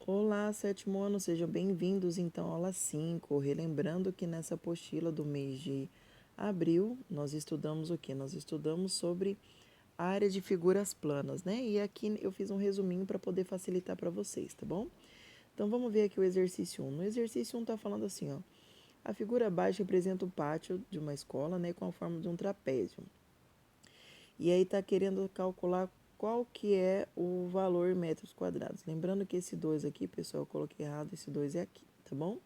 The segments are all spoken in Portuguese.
Olá, sétimo ano, sejam bem-vindos então à aula 5. Relembrando que nessa apostila do mês de abril, nós estudamos o quê? Nós estudamos sobre a área de figuras planas, né? E aqui eu fiz um resuminho para poder facilitar para vocês, tá bom? Então vamos ver aqui o exercício 1. No exercício 1 está falando assim, ó. A figura abaixo representa o pátio de uma escola, né, com a forma de um trapézio. E aí está querendo calcular qual que é o valor em metros quadrados. Lembrando que esse 2 aqui, pessoal, eu coloquei errado, esse 2 é aqui, tá bom?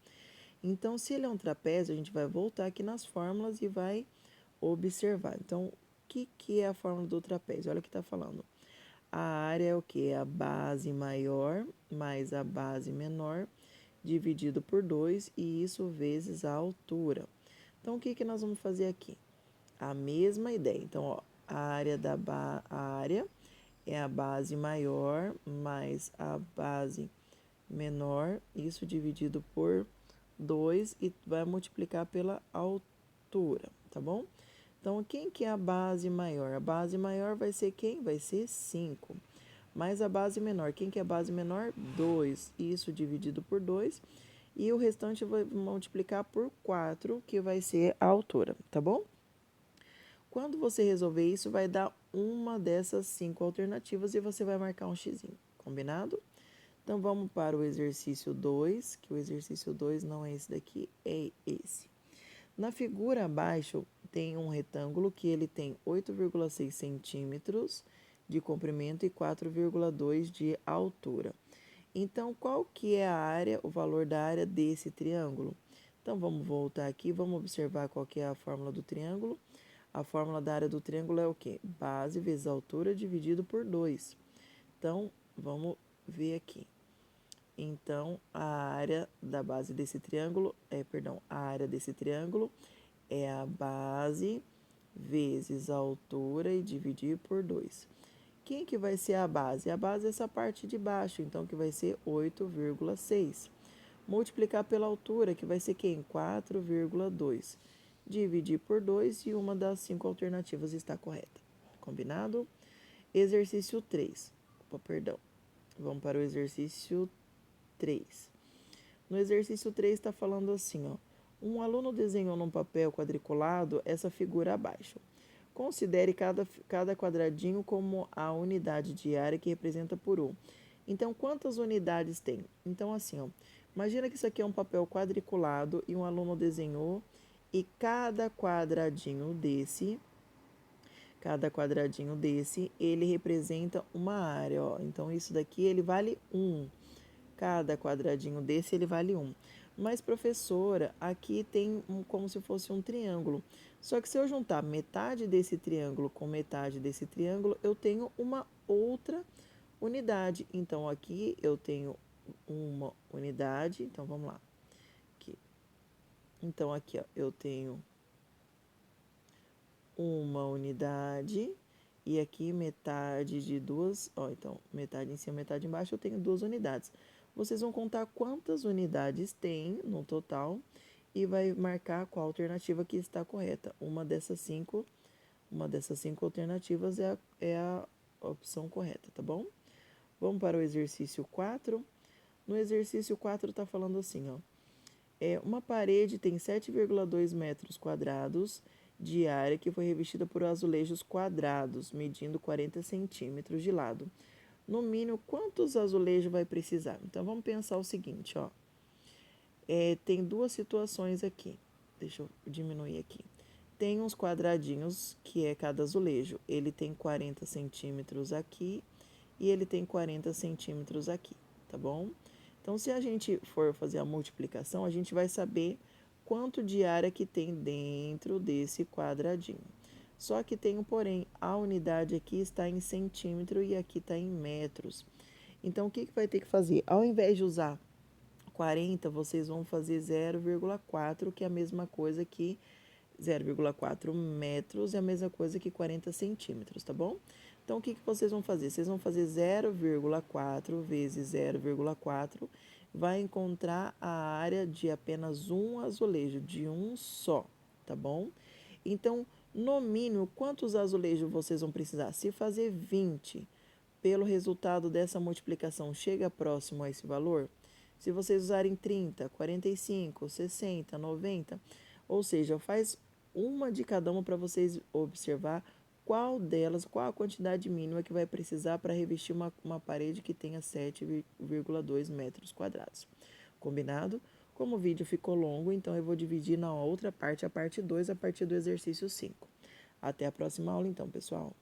Então, se ele é um trapézio, a gente vai voltar aqui nas fórmulas e vai observar. Então, o que é a fórmula do trapézio? Olha o que está falando. A área é o que? É a base maior mais a base menor dividido por 2 e isso vezes a altura. Então, o que nós vamos fazer aqui? A mesma ideia. Então, ó, a área é a base maior mais a base menor, isso dividido por 2 e vai multiplicar pela altura, tá bom? Então, quem que é a base maior? A base maior vai ser quem? Vai ser 5. Mais a base menor. Quem que é a base menor? 2. Isso dividido por 2. E o restante vai multiplicar por 4, que vai ser a altura, tá bom? Quando você resolver isso, vai dar uma dessas 5 alternativas e você vai marcar um xizinho, combinado? Então, vamos para o exercício 2, que o exercício 2 não é esse daqui, é esse. Na figura abaixo, tem um retângulo que ele tem 8,6 centímetros de comprimento e 4,2 de altura. Então, qual que é a área, o valor da área desse triângulo? Então, vamos voltar aqui, vamos observar qual que é a fórmula do triângulo. A fórmula da área do triângulo é o quê? Base vezes altura dividido por 2. Então, vamos ver aqui. Então, a área da base desse triângulo, a área desse triângulo é a base vezes a altura e dividir por 2. Quem que vai ser a base? A base é essa parte de baixo, então que vai ser 8,6. Multiplicar pela altura, que vai ser quem? 4,2. Dividir por 2 e uma das 5 alternativas está correta. Combinado? Exercício 3. Opa, perdão. Vamos para o exercício 3. No exercício 3 está falando assim, ó. Um aluno desenhou num papel quadriculado essa figura abaixo. Considere cada quadradinho como a unidade de área que representa por 1. Então, quantas unidades tem? Então, assim, ó, imagina que isso aqui é um papel quadriculado e um aluno desenhou e cada quadradinho desse, ele representa uma área, ó. Então, isso daqui ele vale 1. Cada quadradinho desse ele vale 1. Mas, professora, aqui tem como se fosse um triângulo. Só que se eu juntar metade desse triângulo com metade desse triângulo, eu tenho uma outra unidade. Então, aqui eu tenho uma unidade. Então, vamos lá. Aqui. Então, aqui ó, eu tenho uma unidade. E aqui metade de duas. Ó, então, metade em cima, metade embaixo, eu tenho 2 unidades. Vocês vão contar quantas unidades tem no total e vai marcar qual alternativa que está correta. Uma dessas cinco alternativas é a opção correta, tá bom? Vamos para o exercício 4. No exercício 4 está falando assim, ó. Uma parede tem 7,2 metros quadrados de área que foi revestida por azulejos quadrados, medindo 40 centímetros de lado. No mínimo, quantos azulejos vai precisar? Então, vamos pensar o seguinte, ó. Tem duas situações aqui. Deixa eu diminuir aqui. Tem uns quadradinhos, que é cada azulejo. Ele tem 40 centímetros aqui e ele tem 40 centímetros aqui, tá bom? Então, se a gente for fazer a multiplicação, a gente vai saber quanto de área que tem dentro desse quadradinho. Só que tem um porém, a unidade aqui está em centímetro e aqui está em metros. Então, o que vai ter que fazer? Ao invés de usar 40, vocês vão fazer 0,4, que é a mesma coisa que 0,4 metros, é a mesma coisa que 40 centímetros, tá bom? Então, o que vocês vão fazer? Vocês vão fazer 0,4 vezes 0,4, vai encontrar a área de apenas um azulejo, de um só, tá bom? Então, no mínimo, quantos azulejos vocês vão precisar? Se fazer 20, pelo resultado dessa multiplicação chega próximo a esse valor? Se vocês usarem 30, 45, 60, 90, ou seja, faz uma de cada uma para vocês observar qual delas, qual a quantidade mínima que vai precisar para revestir uma parede que tenha 7,2 metros quadrados. Combinado? Como o vídeo ficou longo, então eu vou dividir na outra parte, a parte 2, a partir do exercício 5. Até a próxima aula, então, pessoal.